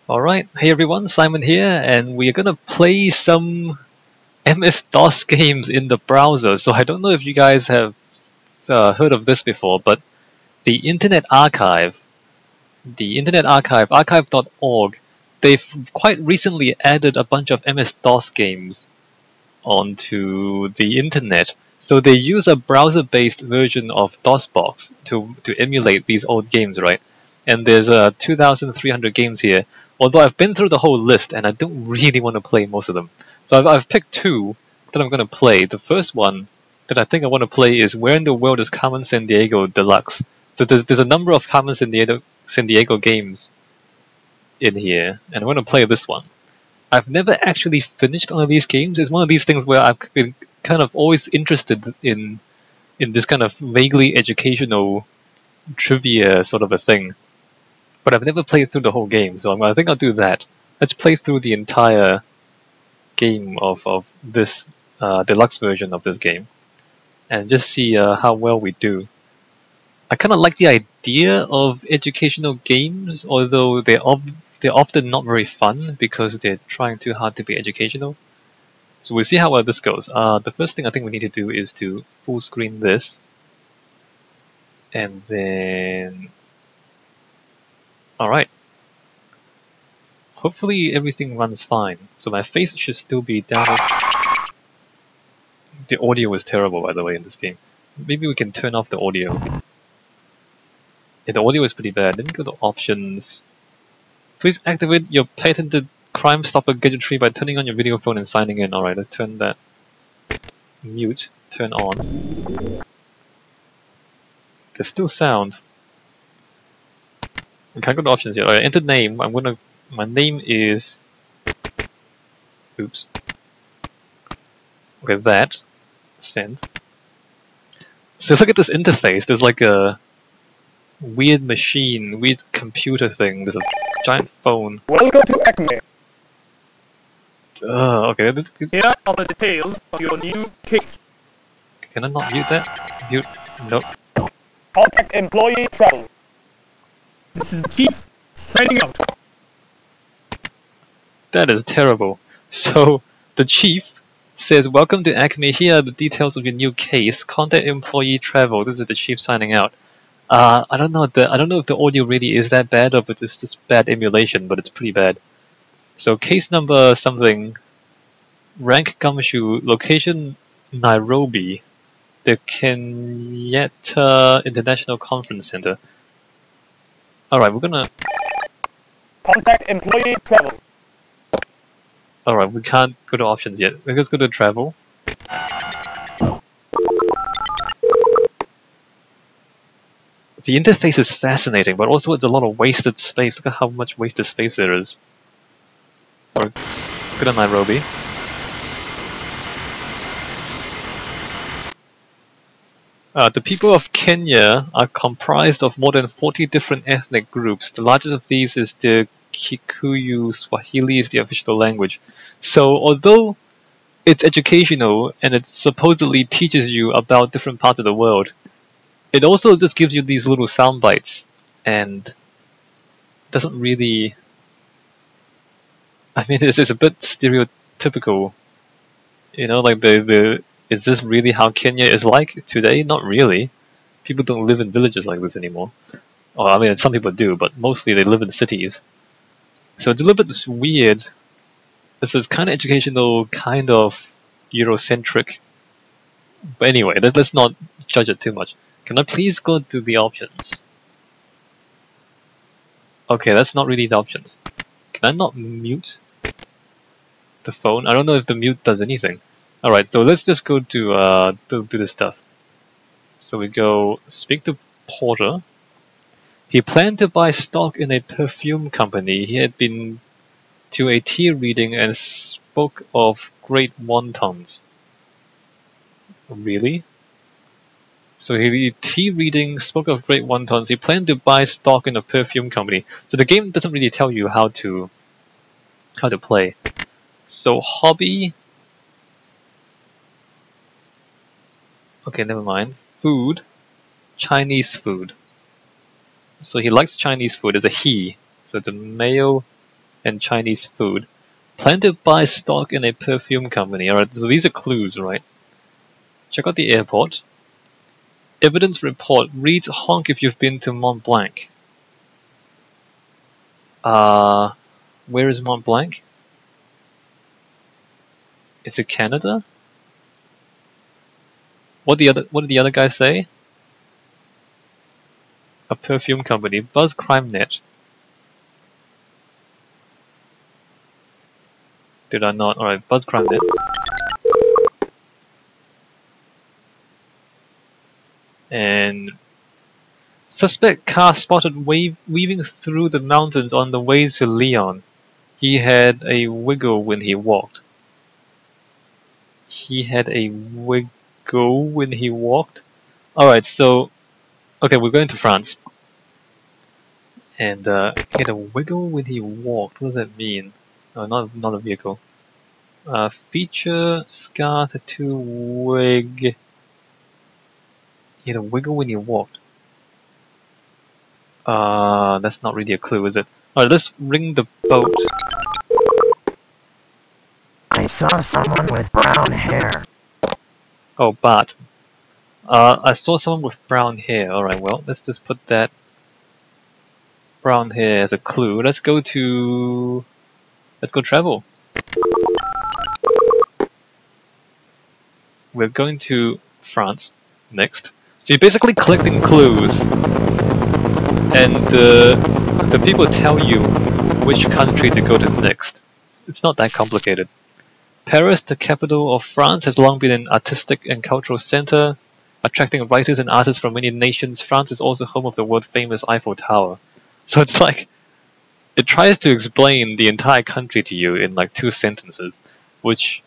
Alright, hey everyone, Simon here, and we're gonna play some MS-DOS games in the browser. So I don't know if you guys have heard of this before, but the Internet Archive, archive.org, they've quite recently added a bunch of MS-DOS games onto the internet. So they use a browser-based version of DOSBox to emulate these old games, right? And there's 2,300 games here. Although I've been through the whole list and I don't really want to play most of them. So I've picked two that I'm going to play. The first one that I think I want to play is Where in the World is Carmen Sandiego Deluxe? So there's a number of Carmen Sandiego games in here, and I want to play this one. I've never actually finished one of these games. It's one of these things where I've been kind of always interested in this kind of vaguely educational trivia sort of a thing. But I've never played through the whole game, so I think I'll do that. Let's play through the entire game of this deluxe version of this game, and just see how well we do. I kind of like the idea of educational games, although they're often not very fun because they're trying too hard to be educational. So we'll see how well this goes. The first thing I think we need to do is to full screen this, and then alright. Hopefully everything runs fine. So my face should still be down. The audio was terrible, by the way, in this game. Maybe we can turn off the audio. Yeah, the audio is pretty bad. Let me go to options. Please activate your patented Crime Stopper gadgetry by turning on your video phone and signing in. Alright, let's turn that mute, turn on. There's still sound. We can't go to options yet. Alright, enter name. My name is... Oops. Okay, that. Send. So look at this interface. There's like a weird machine, weird computer thing. There's a giant phone. Welcome to Acme. Okay. Here are the details of your new case. Can I not mute that? Mute. Nope. Contact employee travel. Keep signing out. That is terrible. So the chief says, "Welcome to Acme. Here are the details of your new case. Contact employee travel." This is the chief signing out. I don't know if the audio really is that bad, or if it's just bad emulation, but it's pretty bad. So case number something, rank Gumshoe, location Nairobi, the Kenyatta International Conference Center. Alright, we're gonna... Contact employee travel. Alright, we can't go to options yet. Let's go to travel. The interface is fascinating, but also it's a lot of wasted space. Look at how much wasted space there is. Or go to Nairobi. The people of Kenya are comprised of more than 40 different ethnic groups. The largest of these is the Kikuyu. Swahili is the official language. So although it's educational and it supposedly teaches you about different parts of the world, it also just gives you these little sound bites and doesn't really... I mean, it's a bit stereotypical. You know, like is this really how Kenya is like today? Not really. People don't live in villages like this anymore. Or, I mean, some people do, but mostly they live in cities. So it's a little bit weird. It's kind of educational, kind of Eurocentric. But anyway, let's not judge it too much. Can I please go to the options? Okay, that's not really the options. Can I not mute the phone? I don't know if the mute does anything. Alright, so let's just go to do this stuff. So we go speak to Porter. He planned to buy stock in a perfume company. He had been to a tea reading and spoke of great wontons. Really? So he tea reading, spoke of great wontons. He planned to buy stock in a perfume company. So the game doesn't really tell you how to play. So hobby. Okay, never mind. Food. Chinese food. So he likes Chinese food. It's a he. So it's a male and Chinese food. Plan to buy stock in a perfume company. Alright, so these are clues, right? Check out the airport. Evidence report reads honk if you've been to Mont Blanc. Where is Mont Blanc? Is it Canada? What did the other guy say? A perfume company. Buzz CrimeNet. Did I not? Alright, Buzz CrimeNet. And suspect car spotted weaving through the mountains on the way to Lyon. He had a wiggle when he walked. He had a wiggle when he walked? Alright, so... Okay, we're going to France. And he had a wiggle when he walked. What does that mean? Oh, not a vehicle. Feature, scar, tattoo, wig... He had a wiggle when he walked. That's not really a clue, is it? Alright, let's ring the boat. I saw someone with brown hair. Oh, but I saw someone with brown hair. Alright, well, let's just put that brown hair as a clue. Let's go travel. We're going to France next. So you're basically collecting clues, and the people tell you which country to go to next. It's not that complicated. Paris, the capital of France, has long been an artistic and cultural center, attracting writers and artists from many nations. France is also home of the world-famous Eiffel Tower. So it's like, it tries to explain the entire country to you in like 2 sentences, which,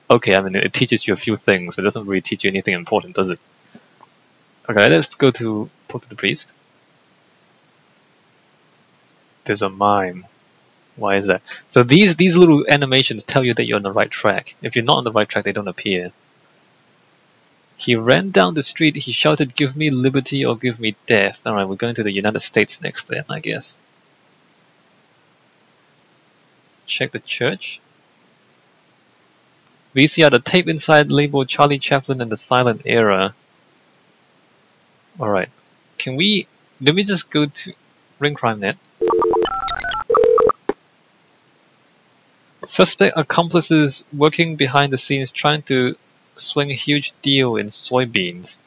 okay, I mean, it teaches you a few things, but it doesn't really teach you anything important, does it? Okay, let's go to talk to the priest. There's a mime. Why is that? So these little animations tell you that you're on the right track. If you're not on the right track, they don't appear. He ran down the street, he shouted, "Give me liberty or give me death." Alright, we're going to the United States next then, I guess. Check the church. VCR, the tape inside labeled Charlie Chaplin and the Silent Era. Alright. Let me just go to Ring CrimeNet. Suspect accomplices working behind the scenes trying to swing a huge deal in soybeans.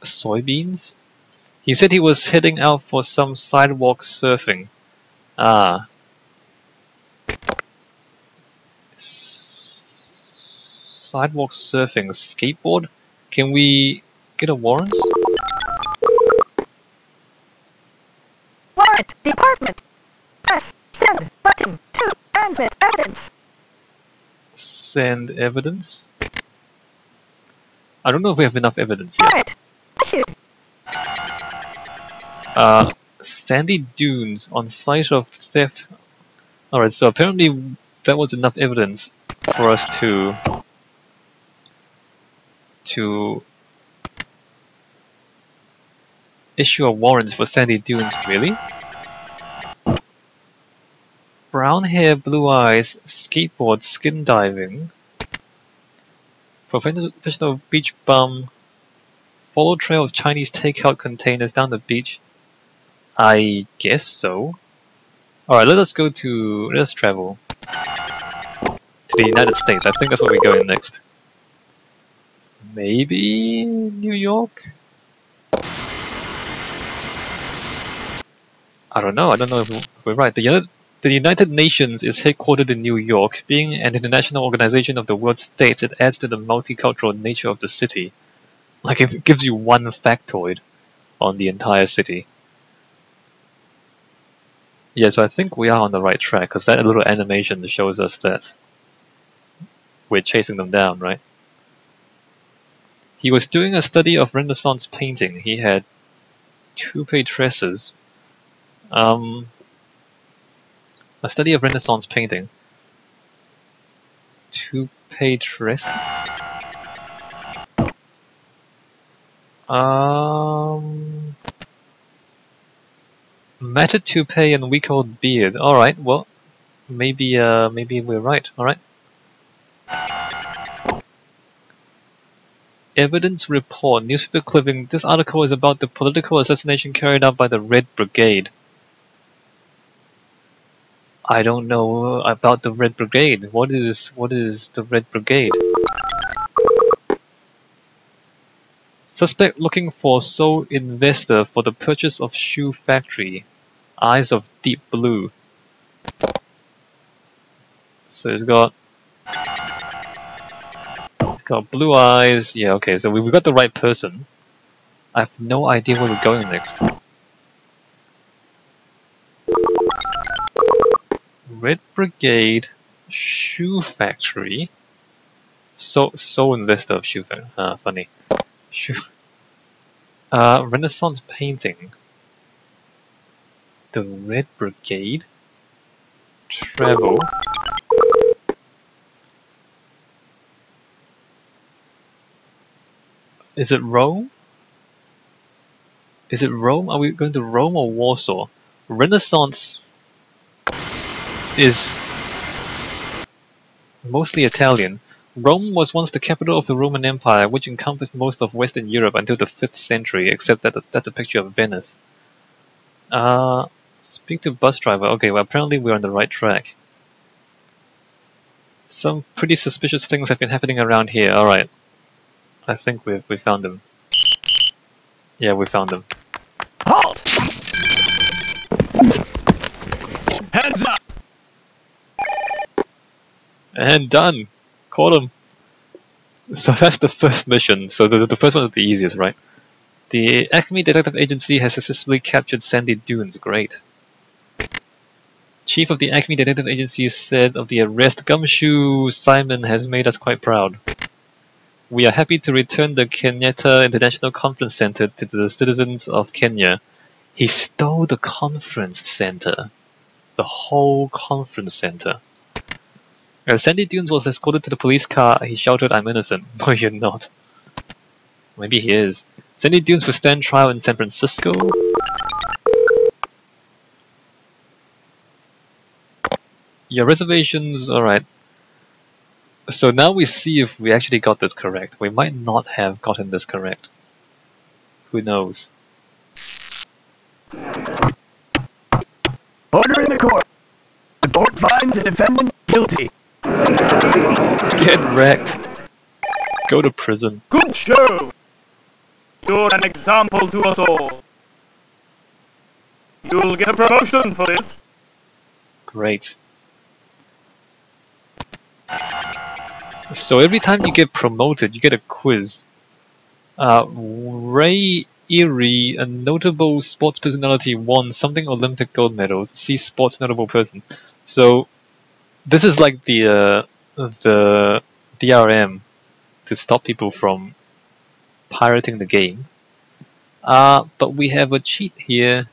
Soybeans? He said he was heading out for some sidewalk surfing. Ah. Sidewalk surfing. Skateboard? Can we get a warrant? Warrant department. Press send button to transmit evidence. Send evidence? I don't know if we have enough evidence yet. Warrant. Sandy dunes on site of theft. Alright, so apparently that was enough evidence for us to issue a warrant for Sandy Dunes, really? Brown hair, blue eyes, skateboard, skin diving, professional beach bum, follow trail of Chinese takeout containers down the beach. I guess so. Alright, let's travel to the United States. I think that's where we're going next. Maybe New York? I don't know if we're right. The United Nations is headquartered in New York. Being an international organization of the world states, it adds to the multicultural nature of the city. Like, it gives you one factoid on the entire city. Yeah, so I think we are on the right track, because that little animation shows us that we're chasing them down, right? He was doing a study of Renaissance painting. He had toupee tresses. A study of Renaissance painting. Toupee tresses? Matted toupee and week-old beard. Alright, well, maybe we're right, alright. Evidence report, newspaper clipping. This article is about the political assassination carried out by the Red Brigade. I don't know about the Red Brigade. What is the Red Brigade? Suspect looking for sole investor for the purchase of shoe factory. Eyes of deep blue. So it's got blue eyes. Yeah, okay, so we got the right person. I have no idea where we're going next. Red Brigade shoe factory. Sole investor of shoe factory. Funny. Shoe. Renaissance painting. The Red Brigade. Travel. Is it Rome? Is it Rome? Are we going to Rome or Warsaw? Renaissance is mostly Italian. Rome was once the capital of the Roman Empire, which encompassed most of Western Europe until the 5th century, except that that's a picture of Venice. Speak to bus driver. Okay, well apparently we're on the right track. Some pretty suspicious things have been happening around here. Alright. I think we found him. Yeah, we found him. Halt! Hands up! And done! Caught him! So that's the first mission. So the first one is the easiest, right? The Acme Detective Agency has successfully captured Sandy Dunes. Great. Chief of the Acme Detective Agency said of the arrest, Gumshoe Simon has made us quite proud. We are happy to return the Kenyatta International Conference Center to the citizens of Kenya. He stole the conference center. The whole conference center. As Sandy Dunes was escorted to the police car, he shouted, "I'm innocent." No, you're not. Maybe he is. Sandy Dunes will stand trial in San Francisco. Your reservations, alright. So now we see if we actually got this correct. We might not have gotten this correct. Who knows? Order in the court. The court finds the defendant guilty. Get wrecked. Go to prison. Good show. You're an example to us all. You'll get a promotion for this. Great. So every time you get promoted, you get a quiz. Ray Erie, a notable sports personality, won something Olympic gold medals. See sports notable person. So this is like the DRM to stop people from pirating the game. But we have a cheat here.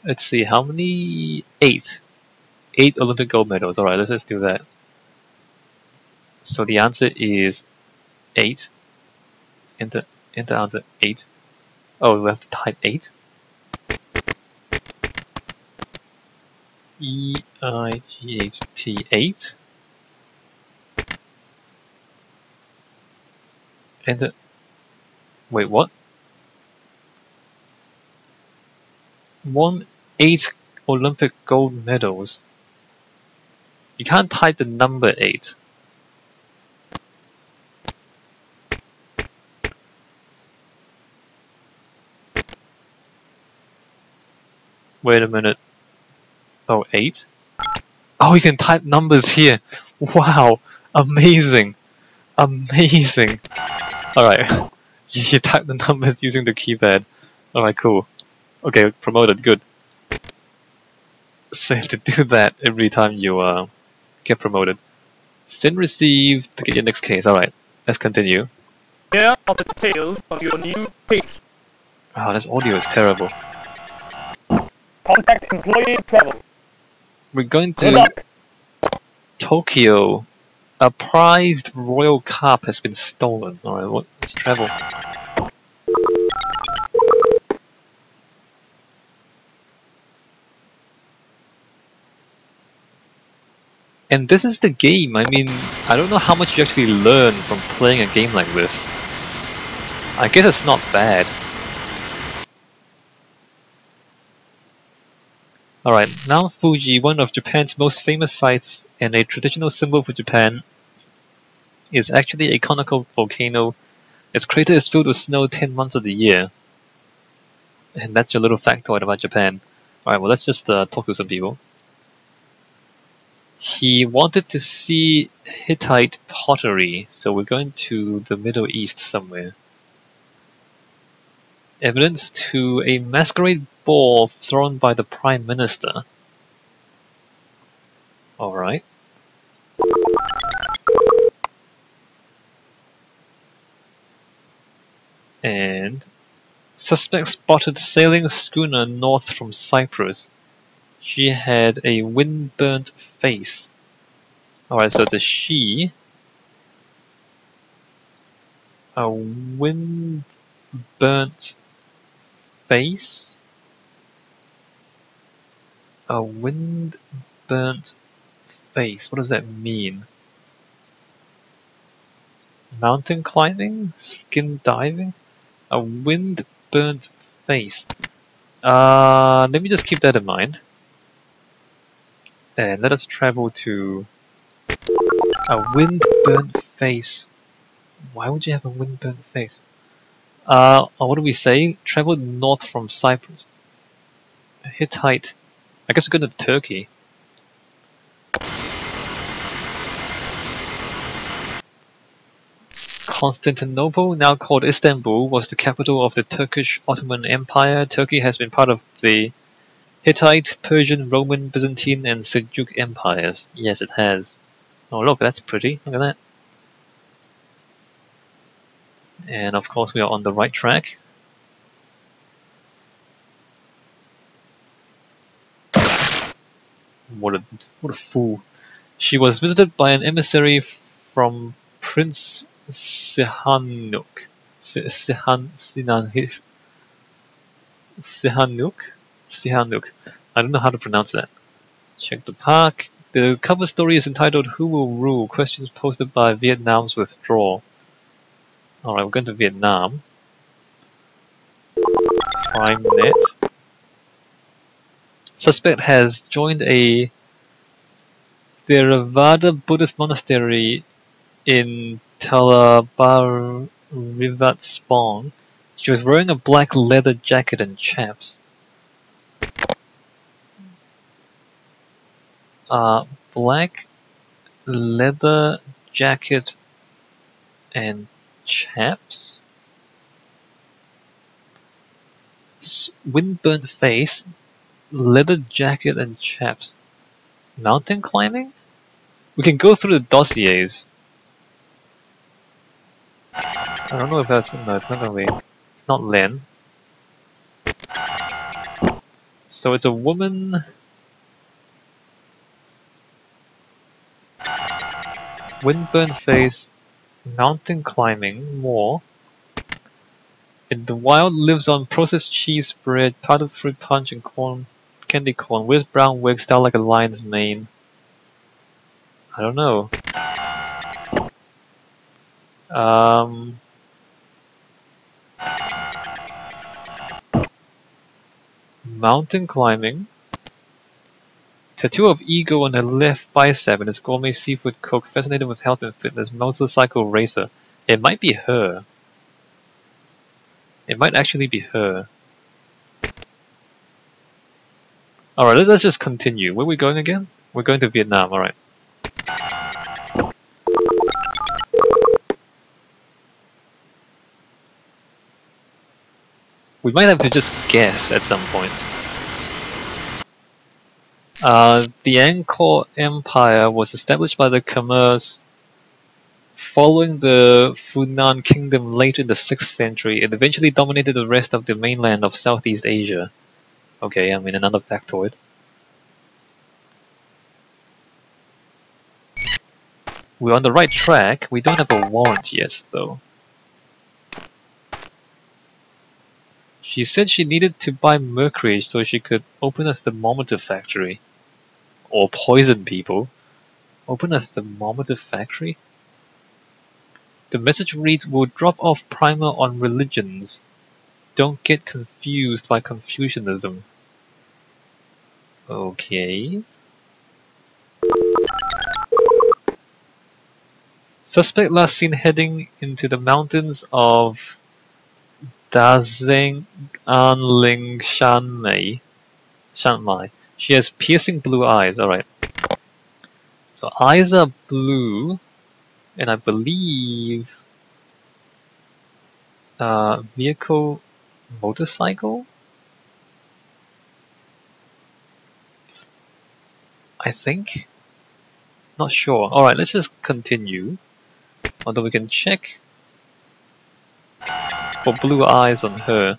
Let's see, how many? 8. 8 Olympic gold medals. Alright, let's do that. So the answer is 8. Enter answer 8. Oh, we have to type 8. EIGHT 8. Enter. Wait, what? 1 8 Olympic gold medals. You can't type the number 8. Wait a minute. Oh, 8? Oh, you can type numbers here. Wow. Amazing. Amazing. Alright. You type the numbers using the keypad. Alright, cool. Okay, promoted. Good. So you have to do that every time you get promoted. Send receive to get your next case. Alright. Let's continue. Here are the details of your new case. Oh, this audio is terrible. Contact employee travel. We're going Good to luck. Tokyo. A prized royal carp has been stolen. Alright, let's travel. And this is the game. I mean, I don't know how much you actually learn from playing a game like this. I guess it's not bad. Alright, Mount Fuji, one of Japan's most famous sites and a traditional symbol for Japan, is actually a conical volcano. Its crater is filled with snow 10 months of the year. And that's your little factoid about Japan. Alright, well let's just talk to some people. He wanted to see Hittite pottery, so we're going to the Middle East somewhere. Evidence to a masquerade ball thrown by the Prime Minister. Alright. And suspect spotted sailing schooner north from Cyprus. She had a wind-burnt face. Alright, so it's a she. A wind-burnt face? A wind-burnt face. What does that mean? Mountain climbing? Skin diving? A wind-burnt face. Let me just keep that in mind. And let us travel to a wind-burnt face. Why would you have a wind-burnt face? What do we say? Travel north from Cyprus. Hittite. I guess we're going to Turkey. Constantinople, now called Istanbul, was the capital of the Turkish Ottoman Empire. Turkey has been part of the Hittite, Persian, Roman, Byzantine, and Seljuk empires. Yes, it has. Oh look, that's pretty. Look at that. And of course we are on the right track. What a fool. She was visited by an emissary from Prince Sihanouk. Sihanouk. I don't know how to pronounce that. Check the park. The cover story is entitled Who Will Rule? Questions posted by Vietnam's withdrawal. Alright, we're going to Vietnam. Prime Net. Suspect has joined a Theravada Buddhist monastery in Talabarivat Spong. She was wearing a black leather jacket and chaps. Black leather jacket and chaps? Windburnt face, leather jacket and chaps. Mountain climbing? We can go through the dossiers. I don't know if that's... No, it's not gonna be... It's not Len. So it's a woman... Windburnt face, mountain climbing, more. In the wild lives on processed cheese bread, powdered fruit punch and corn, candy corn, wears brown wig, style like a lion's mane. I don't know. Mountain climbing. Tattoo of ego on her left bicep and is gourmet seafood cook, fascinated with health and fitness, motorcycle racer. It might be her. It might actually be her. Alright, let's just continue. Where are we going again? We're going to Vietnam, alright. We might have to just guess at some point. The Angkor Empire was established by the Khmers following the Funan Kingdom late in the 6th century. It eventually dominated the rest of the mainland of Southeast Asia. Okay, I mean another factoid. We're on the right track. We don't have a warrant yet, though. She said she needed to buy mercury so she could open a thermometer factory. Or poison people. Open a thermometer factory? The message reads, "We'll drop off primer on religions. Don't get confused by Confucianism." Okay. Suspect last seen heading into the mountains of Dazeng Anling Shanmai. She has piercing blue eyes. Alright. So eyes are blue, and I believe vehicle, motorcycle? I think? Not sure. Alright, let's just continue. Although we can check for blue eyes on her.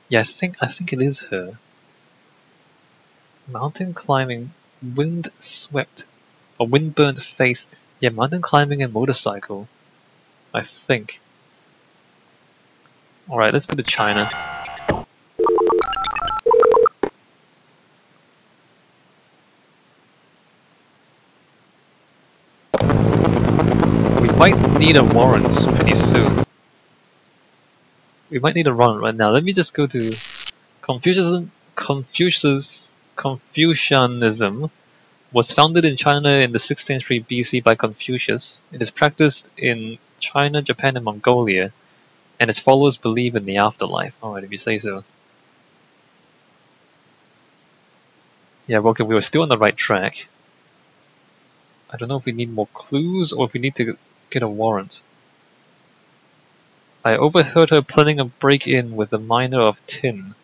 Yeah, I think it is her. Mountain climbing, wind swept, or wind burnt face. Yeah, mountain climbing and motorcycle. I think. Alright, let's go to China. We might need a warrant pretty soon. We might need a warrant right now. Let me just go to Confucianism was founded in China in the 6th century BC by Confucius. It is practiced in China, Japan, and Mongolia, and its followers believe in the afterlife. Alright, if you say so. Yeah, okay, we were still on the right track. I don't know if we need more clues or if we need to get a warrant. I overheard her planning a break-in with a miner of tin.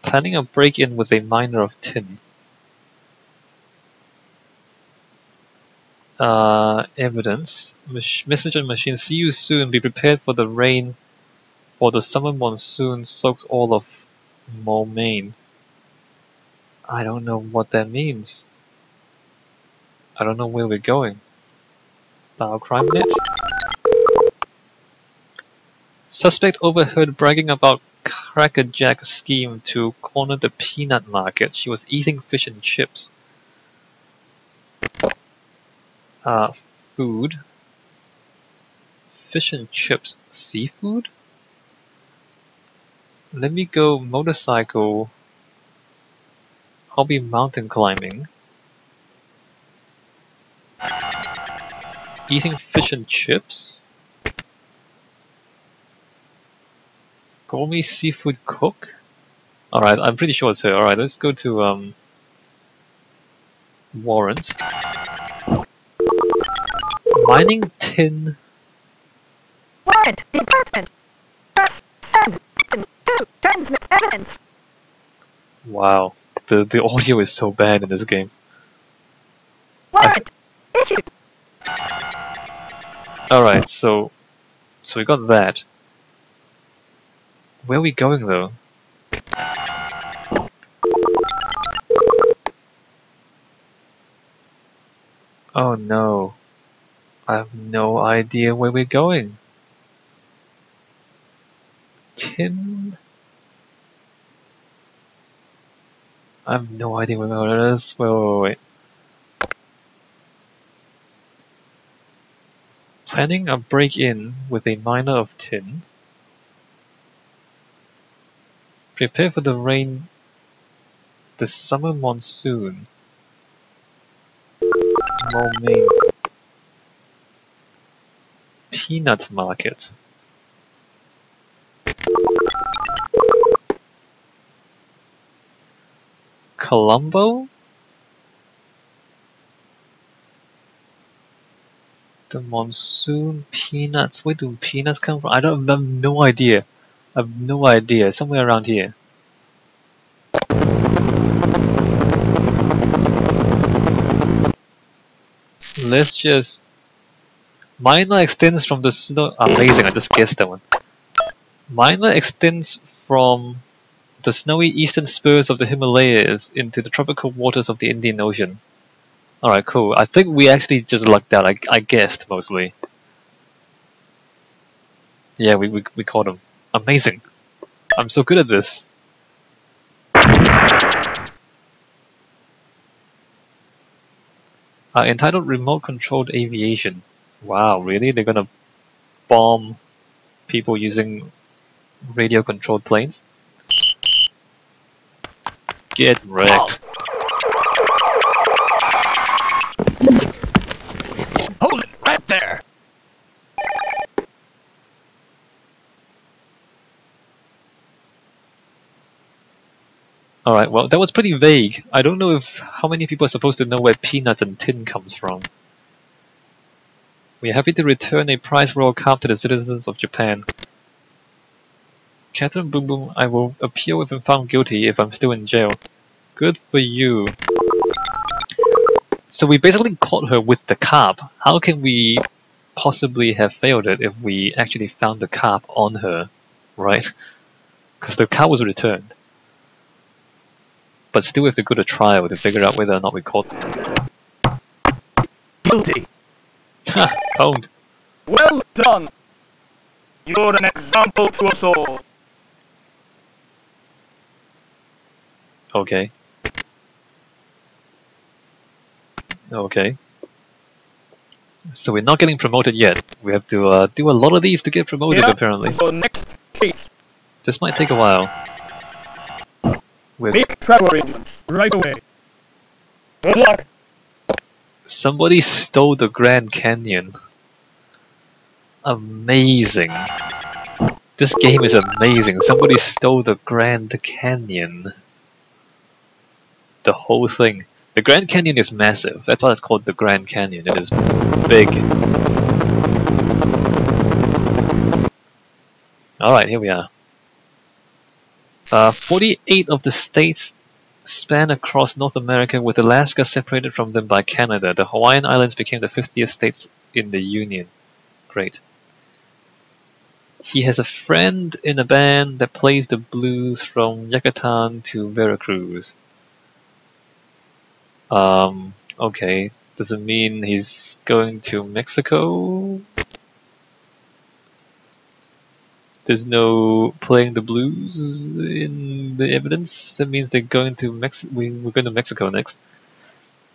Planning a break-in with a miner of tin. Evidence. Messenger machine. See you soon. Be prepared for the rain. For the summer monsoon soaks all of Momaine. I don't know what that means. I don't know where we're going. Dial crime net. Suspect overheard bragging about Crackerjack scheme to corner the peanut market. She was eating fish and chips. Food. Fish and chips. Seafood? Let me go motorcycle. Hobby mountain climbing. Eating fish and chips? Gourmet seafood cook? Alright, I'm pretty sure it's her. Alright, let's go to warrants. Mining tin. Warrant department. Transmit evidence. Wow, the audio is so bad in this game. Warrant issued. Alright, so we got that. Where are we going though? Oh no. I have no idea where we're going. Tin? I have no idea where we're going. Wait. Planning a break-in with a miner of tin. Prepare for the rain. The summer monsoon. Momaine. Peanut market. Colombo? The monsoon peanuts. Where do peanuts come from? I have no idea. I have no idea. Somewhere around here. Let's just... Minor extends from the snow... Amazing, I just guessed that one. Minor extends from the snowy eastern spurs of the Himalayas into the tropical waters of the Indian Ocean. Alright, cool. I think we actually just lucked out. I guessed, mostly. Yeah, we caught him. Amazing. I'm so good at this. Entitled Remote Controlled Aviation. Wow, really? They're gonna bomb people using radio controlled planes? Get wrecked. Hold it right there. Alright, well, that was pretty vague. I don't know if how many people are supposed to know where peanuts and tin comes from. We are happy to return a prize royal cup to the citizens of Japan. Catherine Boom Boom, I will appeal if I'm found guilty if I'm still in jail. Good for you. So we basically caught her with the carp. How can we possibly have failed it if we actually found the carp on her, right? Because the carp was returned. But still we have to go to trial to figure out whether or not we caught them. Guilty. Ha! Owned. Well done. You're an example to us all. Okay. Okay. So we're not getting promoted yet. We have to do a lot of these to get promoted, Yeah. apparently. So next case, This might take a while. We're make travel arrangements right away. Good luck. Somebody stole the Grand Canyon. Amazing. This game is amazing. Somebody stole the Grand Canyon. The whole thing. The Grand Canyon is massive. That's why it's called the Grand Canyon. It is big. Alright, here we are. 48 of the states span across North America, with Alaska separated from them by Canada. The Hawaiian Islands became the 50th states in the Union. Great. He has a friend in a band that plays the blues from Yucatan to Veracruz. Okay. Does it mean he's going to Mexico? There's no playing the blues in the evidence. That means they're going to we're going to Mexico next.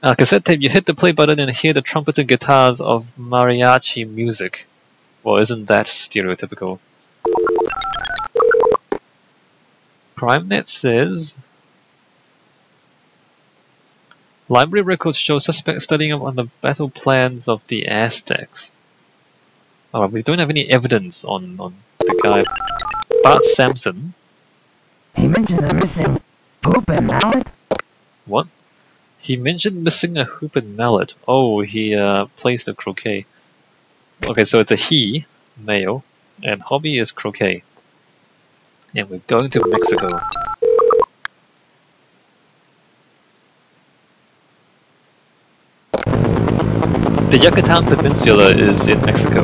Cassette tape, you hit the play button and hear the trumpets and guitars of mariachi music. Well, isn't that stereotypical? CrimeNet says... Library records show suspects studying up on the battle plans of the Aztecs. Alright, we don't have any evidence on the guy. Bart Sampson. He mentioned the missing hoop and mallet. What? He mentioned missing a hoop and mallet. Oh, he plays the croquet. Okay, so it's a he, male, and hobby is croquet. And we're going to Mexico. The Yucatan Peninsula is in Mexico.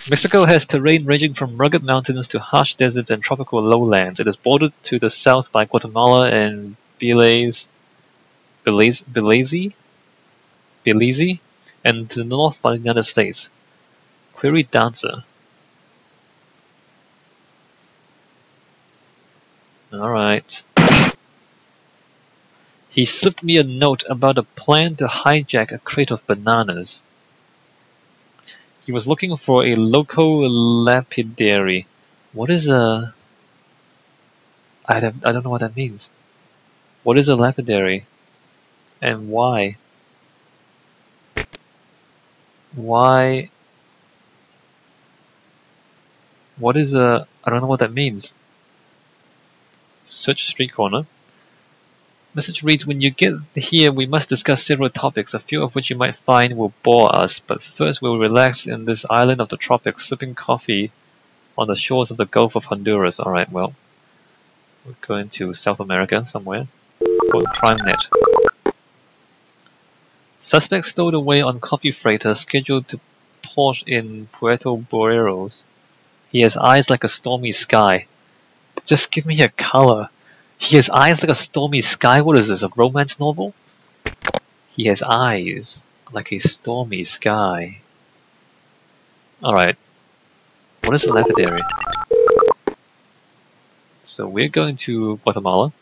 Mexico has terrain ranging from rugged mountains to harsh deserts and tropical lowlands. It is bordered to the south by Guatemala and Belize, and to the north by the United States. Query Dancer. Alright. He slipped me a note about a plan to hijack a crate of bananas. He was looking for a local lapidary. What is a... I don't know what that means. What is a lapidary? And why? Why? What is a... I don't know what that means. Search street corner. Message reads, when you get here, we must discuss several topics, a few of which you might find will bore us, but first we'll relax in this island of the tropics, sipping coffee on the shores of the Gulf of Honduras. Alright, well, we're going to South America somewhere. On CrimeNet. Suspect stowed away on coffee freighter scheduled to port in Puerto Boreros. He has eyes like a stormy sky. Just give me a color. He has eyes like a stormy sky. What is this, a romance novel? He has eyes like a stormy sky. Alright. What is a lapidary? So we're going to Guatemala.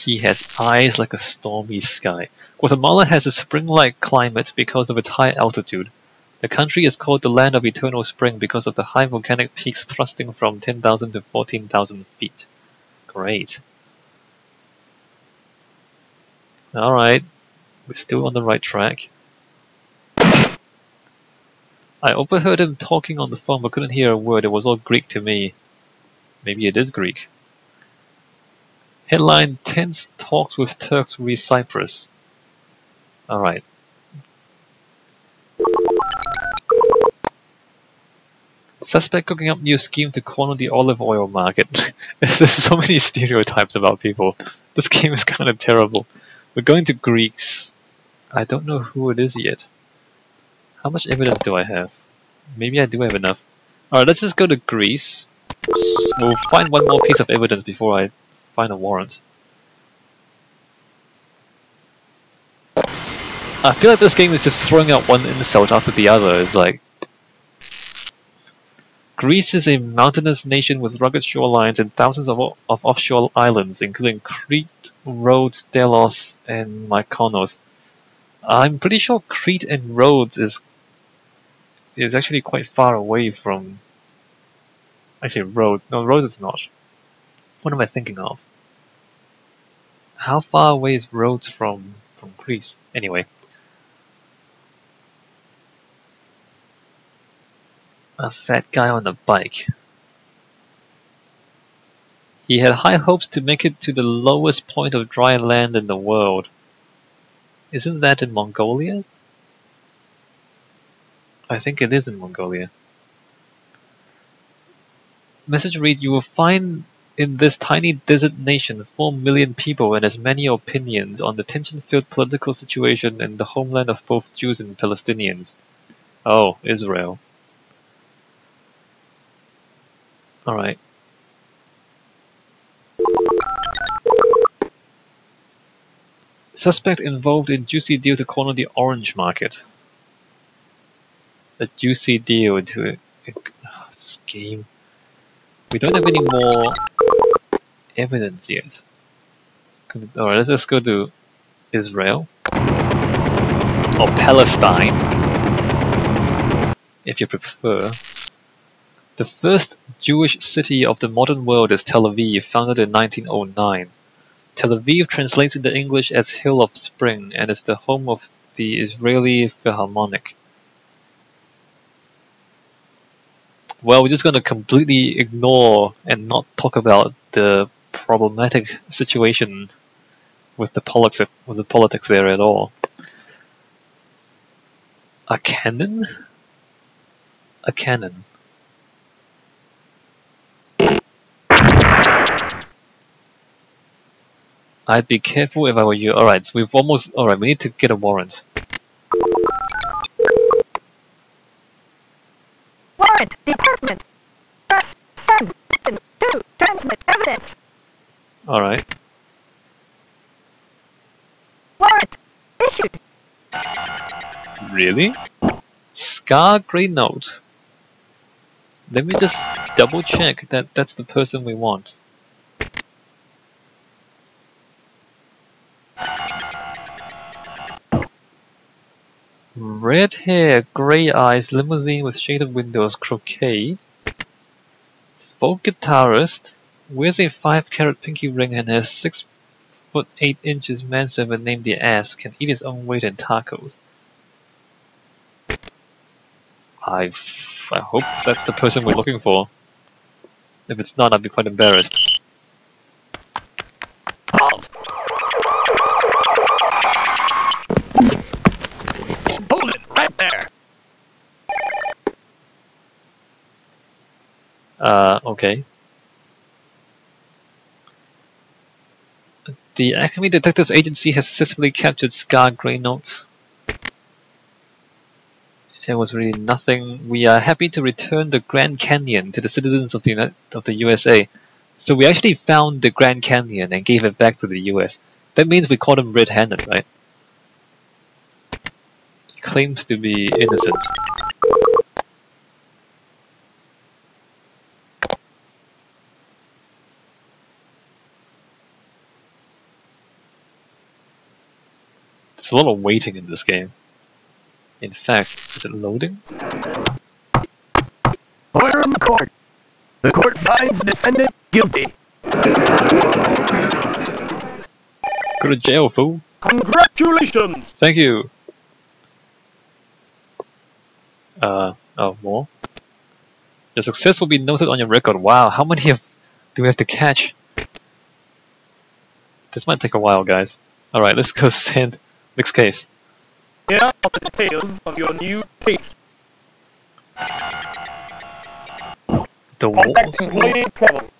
He has eyes like a stormy sky. Guatemala has a spring-like climate because of its high altitude. The country is called the land of eternal spring because of the high volcanic peaks thrusting from 10,000 to 14,000 feet. Great. Alright, we're still on the right track. I overheard him talking on the phone but couldn't hear a word. It was all Greek to me. Maybe it is Greek. Headline: Tense talks with Turks re Cyprus. Alright. Suspect cooking up new scheme to corner the olive oil market. There's so many stereotypes about people. This game is kind of terrible. We're going to Greeks. I don't know who it is yet. How much evidence do I have? Maybe I do have enough. Alright, let's just go to Greece. We'll find one more piece of evidence before I find a warrant. I feel like this game is just throwing out one insult after the other. It's like, Greece is a mountainous nation with rugged shorelines and thousands of offshore islands, including Crete, Rhodes, Delos, and Mykonos. I'm pretty sure Crete and Rhodes is actually quite far away from... Actually, Rhodes. No, Rhodes is not. What am I thinking of? How far away is Rhodes from Greece? Anyway. A fat guy on a bike. He had high hopes to make it to the lowest point of dry land in the world. Isn't that in Mongolia? I think it is in Mongolia. Message read: You will find in this tiny desert nation 4 million people and as many opinions on the tension-filled political situation in the homeland of both Jews and Palestinians. Oh, Israel. Alright. Suspect involved in juicy deal to corner the orange market. A juicy deal to this game. We don't have any more evidence yet. Alright, let's just go to Israel. Or Palestine, if you prefer. The first Jewish city of the modern world is Tel Aviv, founded in 1909. Tel Aviv translates into English as Hill of Spring and is the home of the Israeli Philharmonic. Well, we're just going to completely ignore and not talk about the problematic situation with the politics there at all. A cannon? A cannon. I'd be careful if I were you. Alright, so we've almost... Alright, we need to get a warrant. Warrant, department. Send mission to transmit evidence. Alright. Warrant issued. Really? Scar Grey Note. Let me just double check that that's the person we want. Red hair, grey eyes, limousine with shaded windows, croquet. Folk guitarist, wears a 5-carat pinky ring and has 6'8" manservant named the Ass, can eat his own weight in tacos. I hope that's the person we're looking for. If it's not, I'd be quite embarrassed. Bullet right there. Okay. The Acme Detectives Agency has successfully captured Scar Grey Note. It was really nothing. We are happy to return the Grand Canyon to the citizens of the USA. So we actually found the Grand Canyon and gave it back to the US. That means we caught him red-handed, right? He claims to be innocent. There's a lot of waiting in this game. In fact, is it loading? Order in the court. The court finds the defendant guilty. Go to jail, fool. Congratulations! Thank you. Oh, more? Your success will be noted on your record. Wow, how many do we have to catch? This might take a while, guys. Alright, let's go send next case. Here are the details of your new case. The Contact Warsaw, employee trouble.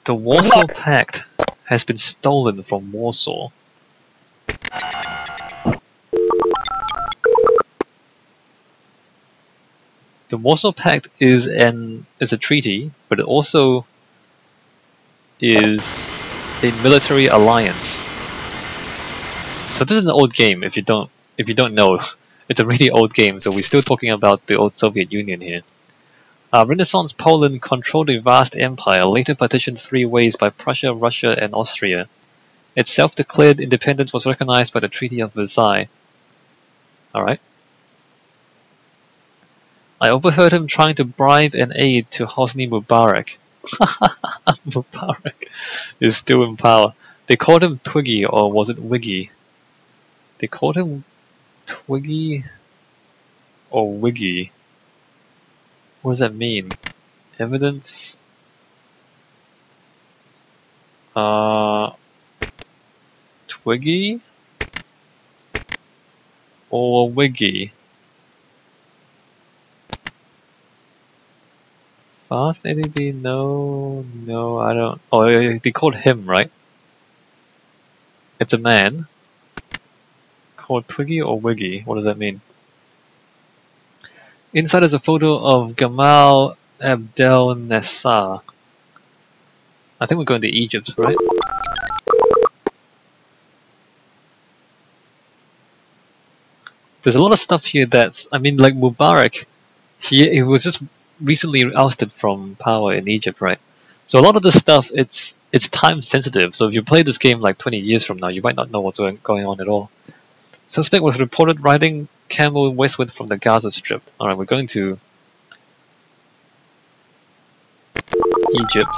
the Warsaw Pact has been stolen from Warsaw. The Warsaw Pact is a treaty, but it also is a military alliance. So this is an old game. If you don't know, it's a really old game. So we're still talking about the old Soviet Union here. Renaissance Poland controlled a vast empire, later partitioned 3 ways by Prussia, Russia, and Austria. Its self-declared independence was recognized by the Treaty of Versailles. Alright. I overheard him trying to bribe an aide to Hosni Mubarak. Mubarak is still in power. They called him Twiggy, or was it Wiggy? They called him Twiggy or Wiggy. What does that mean? Evidence? Twiggy? Or Wiggy? Fast ADB? No, I don't. Oh, they called him, right? It's a man. Called Twiggy or Wiggy? What does that mean? Inside is a photo of Gamal Abdel Nasser. I think we're going to Egypt, right? There's a lot of stuff here that's, I mean, like Mubarak, he was just recently ousted from power in Egypt, right? So a lot of this stuff, it's time sensitive. So if you play this game like 20 years from now, you might not know what's going on at all. Suspect was reported riding camel westward from the Gaza Strip. Alright, we're going to Egypt.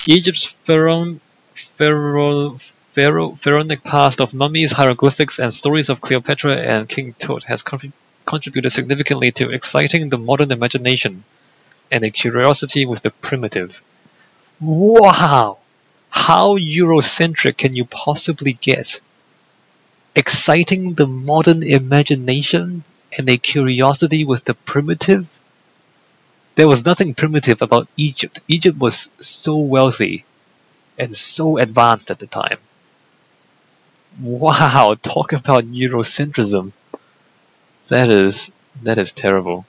Egypt's pharaonic past of mummies, hieroglyphics, and stories of Cleopatra and King Tut has contributed significantly to exciting the modern imagination and a curiosity with the primitive. Wow! How Eurocentric can you possibly get? Exciting the modern imagination and a curiosity with the primitive? There was nothing primitive about Egypt. Egypt was so wealthy and so advanced at the time. Wow, talk about Eurocentrism. That is terrible.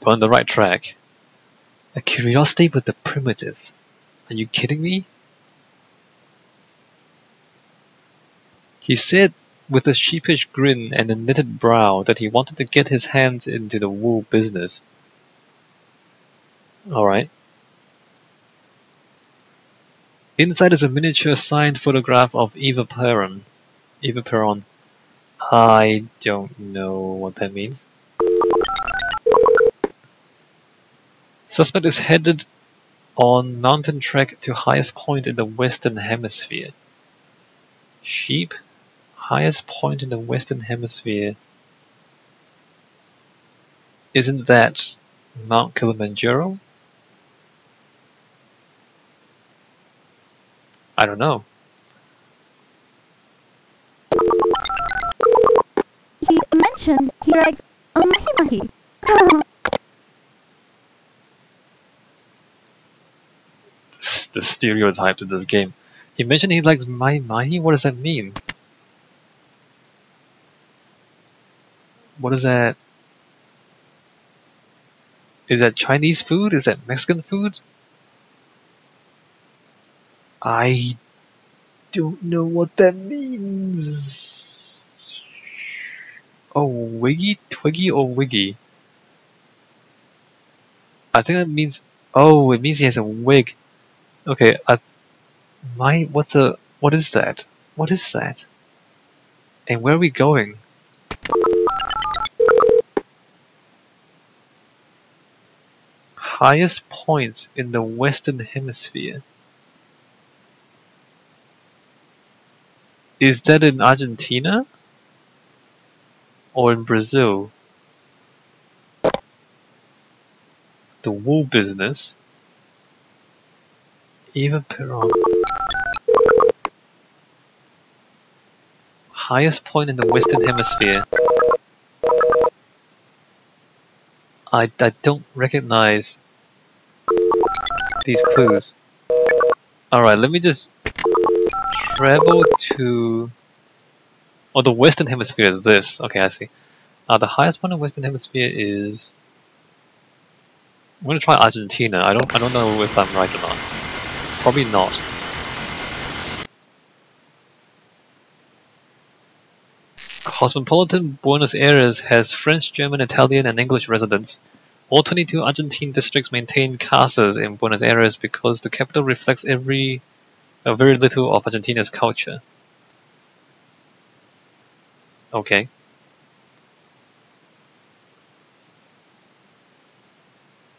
But on the right track. A curiosity with the primitive. Are you kidding me? He said with a sheepish grin and a knitted brow that he wanted to get his hands into the wool business. Alright. Inside is a miniature signed photograph of Eva Peron. Eva Peron. I don't know what that means. Suspect is headed on mountain trek to highest point in the Western Hemisphere. Sheep? Highest point in the Western Hemisphere. Isn't that Mount Kilimanjaro? I don't know. He mentioned he likes mahi-mahi. The stereotypes in this game. He mentioned he likes mahi-mahi? What does that mean? What is that? Is that Chinese food? Is that Mexican food? I don't know what that means. Oh, Wiggy, Twiggy, or Wiggy? I think that means. Oh, it means he has a wig. Okay, what is that? What is that? And where are we going? Highest points in the Western Hemisphere. Is that in Argentina? Or in Brazil? The wool business? Even Peron. Highest point in the Western Hemisphere. I don't recognize these clues. Alright, let me just travel to... Oh, the Western Hemisphere is this. Okay, I see. The highest point in the Western Hemisphere is... I'm gonna try Argentina. I don't know if I'm right or not. Probably not. Cosmopolitan Buenos Aires has French, German, Italian, and English residents. All 22 Argentine districts maintain casas in Buenos Aires because the capital reflects very little of Argentina's culture. Okay.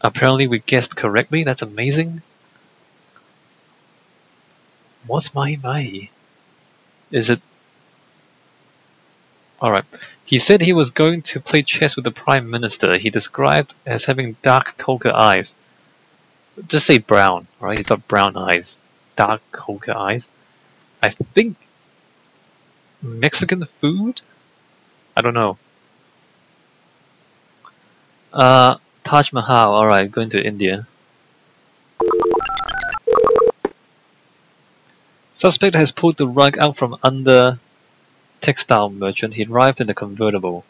Apparently we guessed correctly, that's amazing. What's Mai? Is it... Alright. He said he was going to play chess with the Prime Minister. He described as having dark coca eyes. Just say brown, alright? He's got brown eyes. Dark coca eyes. I think... Mexican food? I don't know. Taj Mahal, alright, going to India. Suspect has pulled the rug out from under textile merchant. He arrived in a convertible.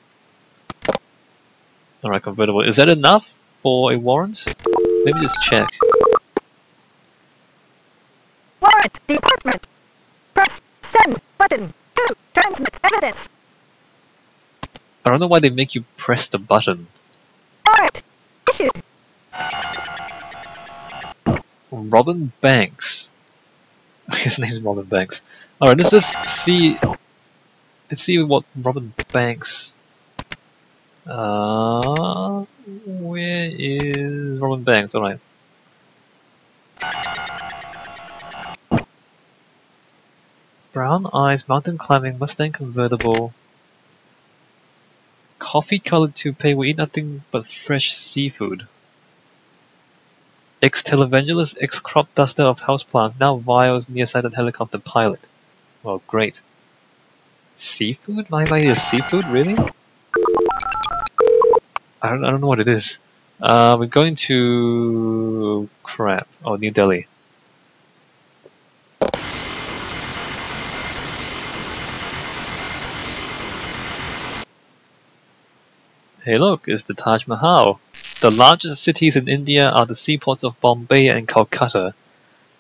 Alright, convertible. Is that enough for a warrant? Let me just check. Warrant department. Press send button to transmit evidence. I don't know why they make you press the button. Warrant issued. Robin Banks. His name's Robin Banks. Alright, let's just see. Let's see what Robin Banks. Where is Robin Banks? Alright. Brown eyes, mountain climbing, Mustang convertible. Coffee colored toupee, we eat nothing but fresh seafood. Ex-televangelist, ex-crop duster of houseplants, now Vile's nearsighted helicopter pilot. Well, great. Seafood? My is seafood? Really? I don't know what it is. We're going to... crap. Oh, New Delhi. Hey look, it's the Taj Mahal. The largest cities in India are the seaports of Bombay and Calcutta.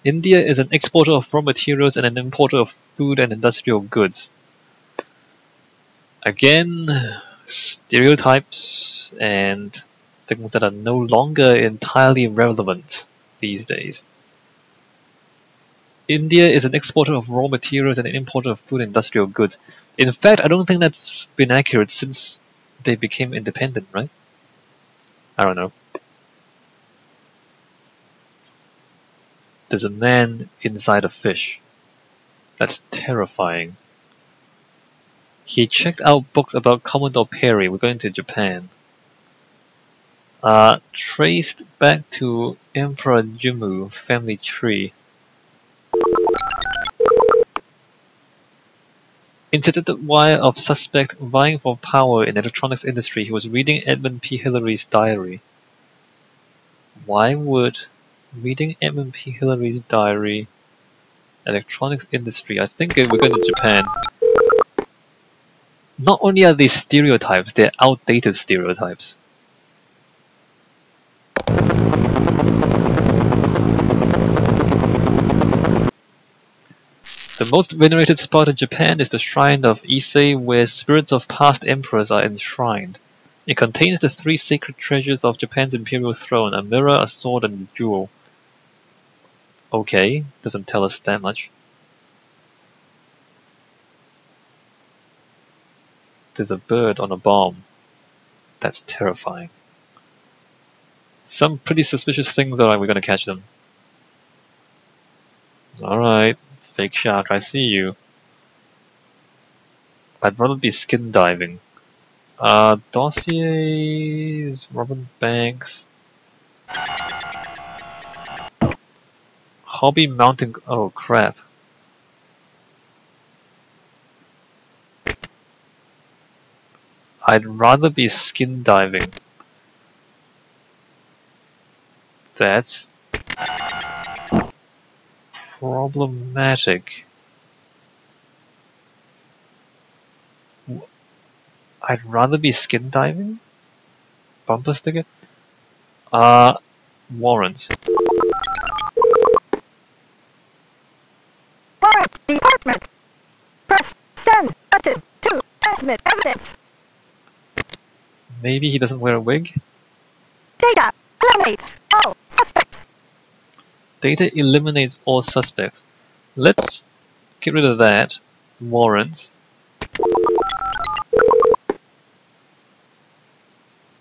India is an exporter of raw materials and an importer of food and industrial goods. Again, stereotypes and things that are no longer entirely relevant these days. India is an exporter of raw materials and an importer of food and industrial goods. In fact, I don't think that's been accurate since they became independent, right? I don't know. There's a man inside a fish. That's terrifying. He checked out books about Commodore Perry. We're going to Japan. Traced back to Emperor Jimmu family tree. Intercepted wire of suspect vying for power in electronics industry. He was reading Edmund P. Hillary's diary. Why would reading Edmund P. Hillary's diary, electronics industry? I think we're going to Japan. Not only are they stereotypes, they're outdated stereotypes. The most venerated spot in Japan is the shrine of Ise, where spirits of past emperors are enshrined. It contains the 3 sacred treasures of Japan's imperial throne, a mirror, a sword, and a jewel. Okay, doesn't tell us that much. There's a bird on a bomb. That's terrifying. Some pretty suspicious things. Alright, we're gonna catch them. Alright, fake shark, I see you. I'd rather be skin diving. Dossiers, Robin Banks. Hobby mountain. Oh crap. I'd rather be skin diving. That's problematic. I'd rather be skin diving? Bumper sticker? Warrants. Warrant Department. Press send button to transmit evidence. Maybe he doesn't wear a wig? Data eliminate all suspects. Data eliminates all suspects. Let's get rid of that. Warrants.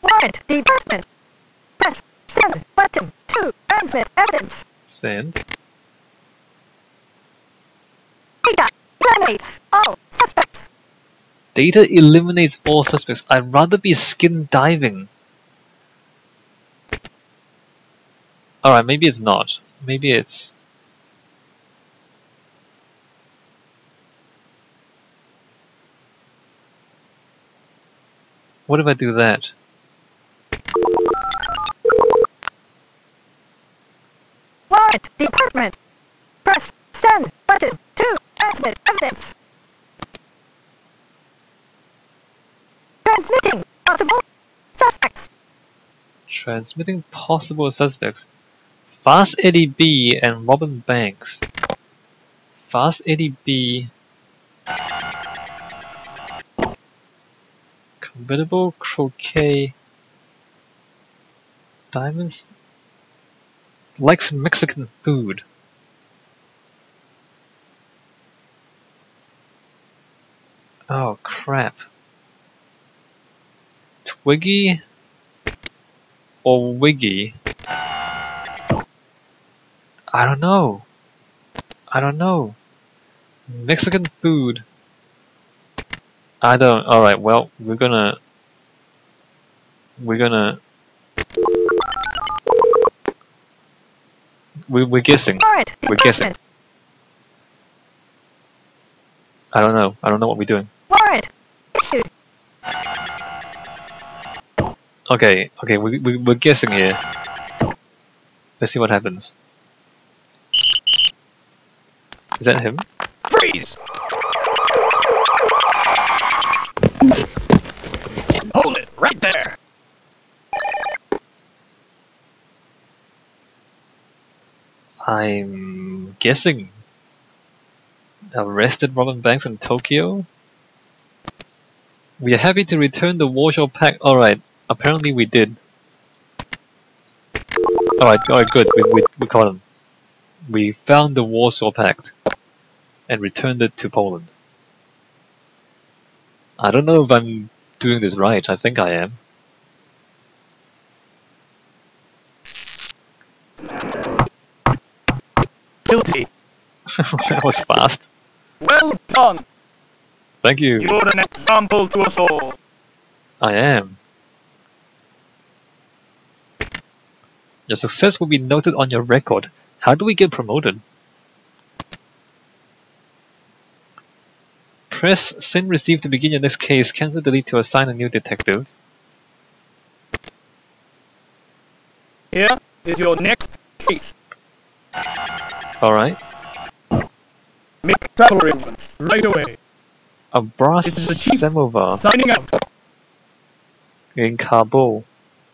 Warrant Department. Press send button to transmit evidence. Send. Data eliminate all suspects. Data eliminates all suspects. I'd rather be skin diving. Alright, maybe it's not. Maybe it's... What if I do that? Warrant Department. Press send button to transmit evidence. Transmitting possible suspects. Transmitting possible suspects. Fast Eddie B and Robin Banks. Fast Eddie B. Convertible croquet. Diamonds. Likes Mexican food. Oh crap. Twiggy or Wiggy? I don't know. I don't know. Mexican food. I don't. Alright, well, we're gonna. We're guessing. We're guessing. I don't know. I don't know what we're doing. Warrant. Okay, we're guessing here. Let's see what happens. Is that him? Freeze! Hold it right there! I'm guessing. Arrested Robin Banks in Tokyo? We are happy to return the Warsaw Pact. Alright, apparently we did. Alright, good. We caught him. We found the Warsaw Pact and returned it to Poland. I don't know if I'm doing this right. I think I am. Guilty. That was fast. Well done. Thank you. You're an example to us all. I am. Your success will be noted on your record. How do we get promoted? Press send receive to begin your next case. Cancel delete to assign a new detective. Here is your next case. Alright. Make travel arrangements right away. Abras This is the chief. Samovar Signing out. in Kabul.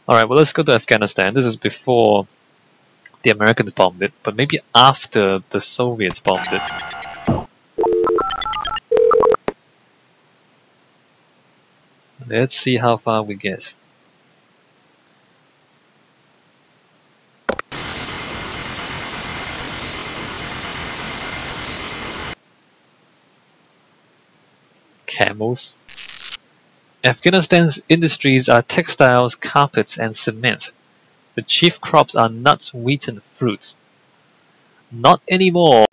Alright, well let's go to Afghanistan. This is before the Americans bombed it, but maybe after the Soviets bombed it. Let's see how far we get. Camels. Afghanistan's industries are textiles, carpets, and cement. The chief crops are nuts, wheat, and fruits. Not anymore.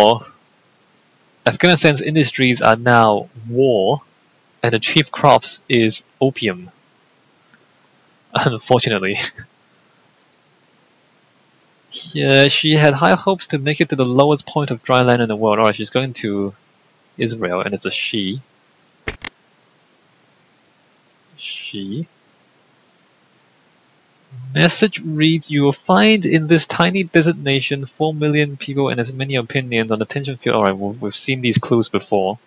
Afghanistan's industries are now war, and the chief crops is opium. Unfortunately. Yeah, she had high hopes to make it to the lowest point of dry land in the world. Alright, she's going to Israel, and it's a she. She. Message reads, you will find in this tiny desert nation 4 million people and as many opinions on the attention field. Alright, we've seen these clues before.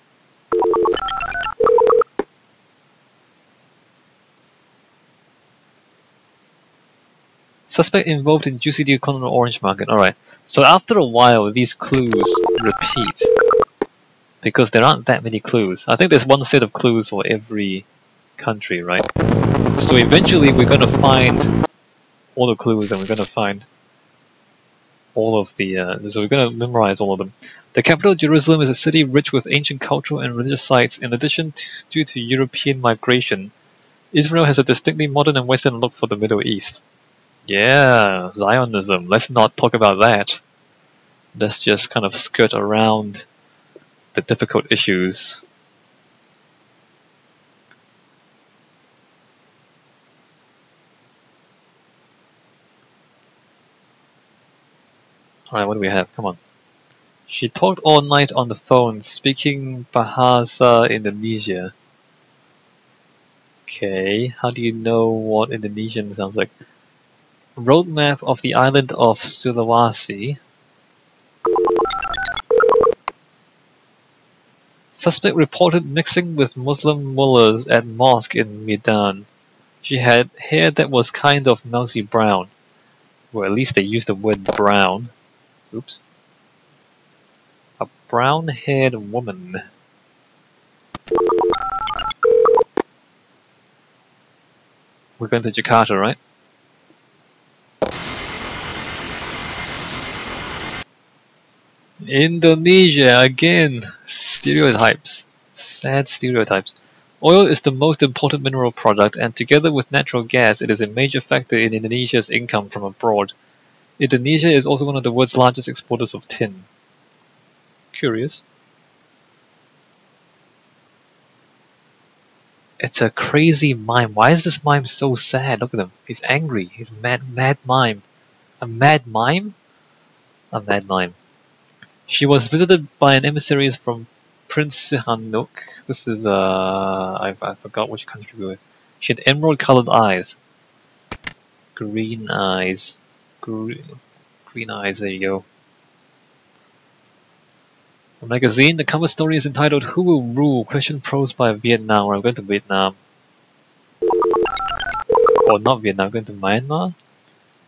Suspect involved in juicy deal corner orange market. Alright, so after a while these clues repeat. Because there aren't that many clues. I think there's one set of clues for every country, right? So eventually we're going to find all the clues and we're going to find all of the... so we're going to memorize all of them. The capital, Jerusalem, is a city rich with ancient cultural and religious sites. In addition, due to European migration, Israel has a distinctly modern and Western look for the Middle East. Yeah, Zionism. Let's not talk about that. Let's just kind of skirt around the difficult issues. Alright, what do we have? Come on. She talked all night on the phone, speaking Bahasa Indonesia. Okay, how do you know what Indonesian sounds like? Roadmap of the island of Sulawesi. Suspect reported mixing with Muslim mullahs at mosque in Medan. She had hair that was kind of mousy brown. Well, at least they used the word brown. Oops. A brown-haired woman. We're going to Jakarta, right? Indonesia, again. Stereotypes. Sad stereotypes. Oil is the most important mineral product, and together with natural gas, it is a major factor in Indonesia's income from abroad. Indonesia is also one of the world's largest exporters of tin. Curious. It's a crazy mime. Why is this mime so sad? Look at him. He's angry. He's mad mime. A mad mime? A mad mime. She was visited by an emissary from Prince Sihanouk. This is, I forgot which country we were. She had emerald-colored eyes. Green eyes. Green eyes, there you go. A magazine, the cover story is entitled Who Will Rule? Question posed by Vietnam. I'm going to Vietnam. Or not Vietnam, I'm going to Myanmar.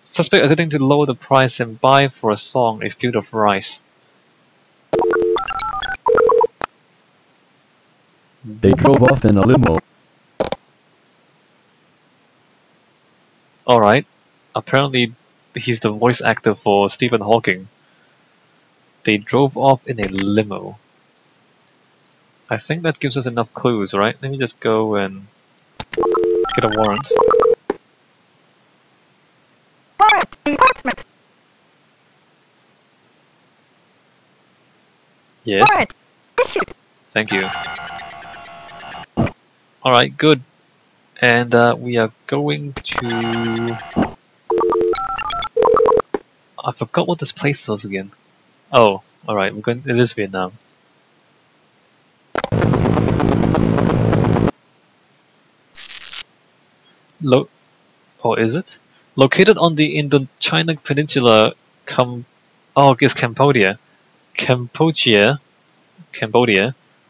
Suspect attempting to lower the price and buy for a song a field of rice. They drove off in a limo. Alright. Apparently he's the voice actor for Stephen Hawking. They drove off in a limo. I think that gives us enough clues, right? Let me just go and get a warrant. Yes. Thank you. Alright, good. And we are going to... I forgot what this place was again. Oh, alright, we're going. It is Vietnam. Oh, is it? Located on the Indochina Peninsula, oh, I guess Cambodia. Cambodia.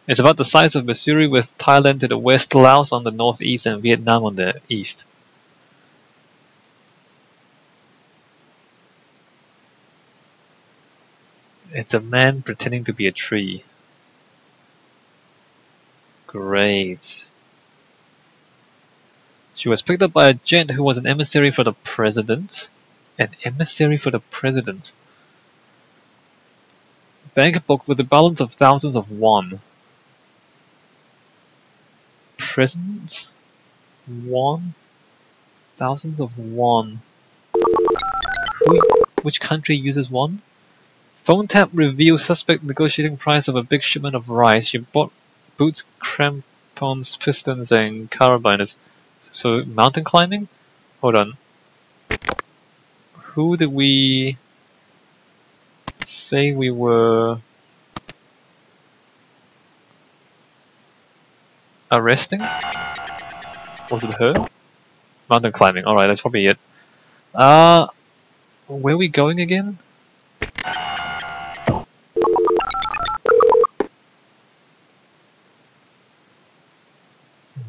It's about the size of Missouri, with Thailand to the west, Laos on the northeast, and Vietnam on the east. It's a man pretending to be a tree. Great. She was picked up by a gent who was an emissary for the president. An emissary for the president. Bank book with a balance of thousands of won. President? Won? Thousands of won. Which country uses won? Phone tap reveals suspect negotiating price of a big shipment of rice. She bought boots, crampons, pistons, and carabiners. So, mountain climbing? Hold on. Who did we say we were arresting? Was it her? Mountain climbing. Alright, that's probably it. Where are we going again?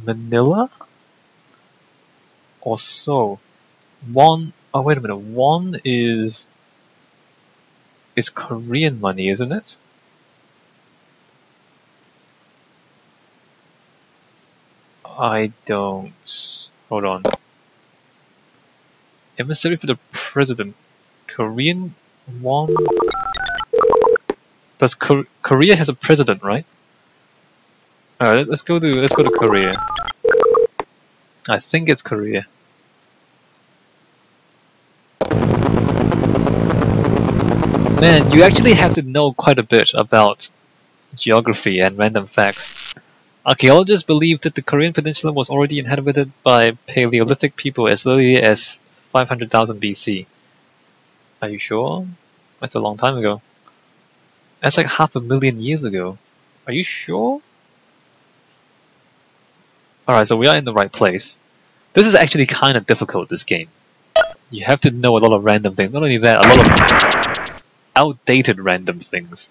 Manila? Or so. Won. Oh, wait a minute. Won is Korean money, isn't it? I don't. Hold on. Emissary for the president. Korean won. Does Korea has a president, right? Alright, let's go to Korea. I think it's Korea. Man, you actually have to know quite a bit about geography and random facts. Archaeologists believe that the Korean peninsula was already inhabited by Paleolithic people as early as 500,000 BC. Are you sure? That's a long time ago. That's like 500,000 years ago. Are you sure? Alright, so we are in the right place. This is actually kind of difficult, this game. You have to know a lot of random things. Not only that, a lot of outdated random things.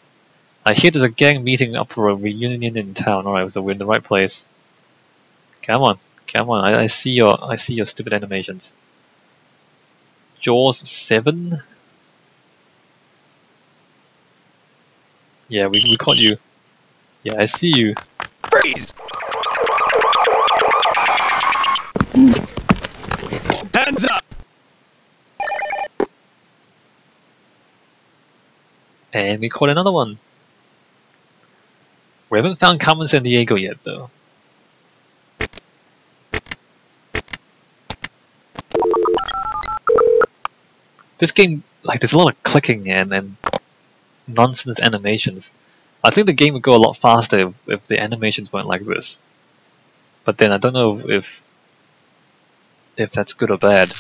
I hear there's a gang meeting up for a reunion in town. Alright, so we're in the right place. Come on, come on. I see your stupid animations. Jaws 7? Yeah, we caught you. Yeah, I see you. Freeze! Hands up! And we caught another one. We haven't found Carmen Sandiego yet, though. This game, like, there's a lot of clicking and nonsense animations. I think the game would go a lot faster if the animations weren't like this. But then I don't know if that's good or bad.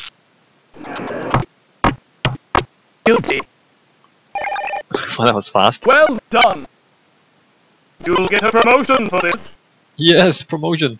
Guilty. Well, that was fast. Well done. You'll get a promotion for this. Yes, promotion.